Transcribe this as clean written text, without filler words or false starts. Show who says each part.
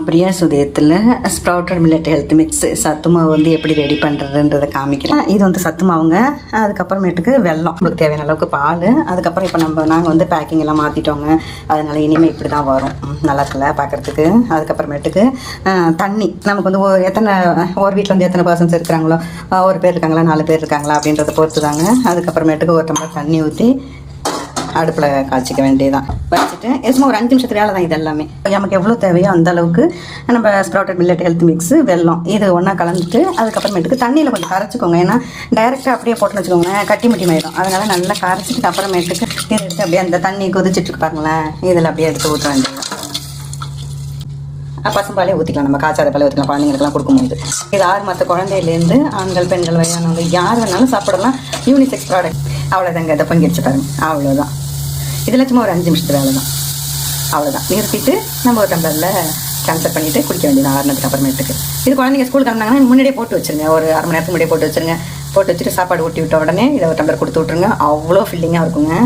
Speaker 1: பிரியா சுதயத்தில் sprouted millet health mix சத்து மாவு வந்து எப்படி ரெடி பண்ணுறதுன்றதை காமிக்கிறேன். இது வந்து சத்து மாவுங்க. அதுக்கப்புறமேட்டுக்கு வெல்லம், உங்களுக்கு தேவையான அளவுக்கு பால். அதுக்கப்புறம் இப்போ நாங்கள் வந்து பேக்கிங் எல்லாம் மாற்றிட்டோங்க. அதனால் இனிமேல் இப்படி தான் வரும். நல்லா இருக்குல்ல பார்க்குறதுக்கு. அதுக்கப்புறமேட்டுக்கு தண்ணி, நமக்கு வந்து ஒரு வீட்டில் வந்து எத்தனை பர்சன்ஸ் இருக்கிறாங்களோ, ஒரு பேர் இருக்காங்களா 4 பேர் இருக்காங்களா அப்படின்றத பொறுத்து தாங்க. அதுக்கப்புறமேட்டுக்கு ஒரு டம்ளர் தண்ணி ஊற்றி அடுப்பில் காய்ச்சிக்க வேண்டியதான். வச்சுட்டு சும்மா ஒரு 5 நிமிஷத்து வேலை தான் இது எல்லாமே. நமக்கு எவ்வளோ தேவையோ அந்த அளவுக்கு நம்ம ஸ்ப்ரவுட்டட் மில்லட் ஹெல்த் மிக்ஸு, வெல்லம் இது ஒன்றா கலந்துட்டு அதுக்கப்புறமேட்டுக்கு தண்ணியில் கொஞ்சம் கரைச்சிக்கோங்க. ஏன்னா டைரெக்டாக அப்படியே போட்டுன்னு வச்சுக்கோங்க, கட்டி முட்டி ஆயிடும். அதனால் நல்லா கரைச்சிட்டு அப்புறமேட்டுக்கு இதை எடுத்து அப்படியே அந்த தண்ணி கொதிச்சிட்டு பாருங்களேன், இதில் அப்படியே எடுத்து ஊற்ற வேண்டியது. பசும்பாலே ஊற்றிக்கலாம், நம்ம காய்ச்சாத பாலே ஊற்றிக்கலாம் குழந்தைங்களுக்குலாம் கொடுக்கும்போது. இது 6 மற்ற குழந்தையிலேருந்து ஆண்கள் பெண்கள் வயதானவங்க யார் வேணாலும் சாப்பிடலாம். Unisex product. அவ்வளோதாங்க. இதை பொங்கிடுச்சு பாருங்க, அவ்வளோதான். இதில் சும்மா ஒரு 5 நிமிஷத்து வேலை தான். அவ்வளோதான். நிறுத்திட்டு நம்ம ஒரு டம்ளரில் ட்ரான்ஸ்ஃபர் பண்ணிவிட்டு குடிக்க வேண்டியது ஆறுனதுக்கு அப்புறமேட்டுக்கு. இது குழந்தைங்க ஸ்கூலுக்கு அனுப்பினாங்கன்னா முன்னாடியே போட்டு வச்சுருங்க, ஒரு அரை மணி நேரத்துக்கு முன்னாடியே போட்டு வச்சுருங்க. போட்டு வச்சுட்டு சாப்பாடு ஊட்டி விட்ட உடனே இதை ஒரு டம்ளர் கொடுத்து விட்ருங்க. அவ்வளோ ஃபில்லிங்காக இருக்குங்க.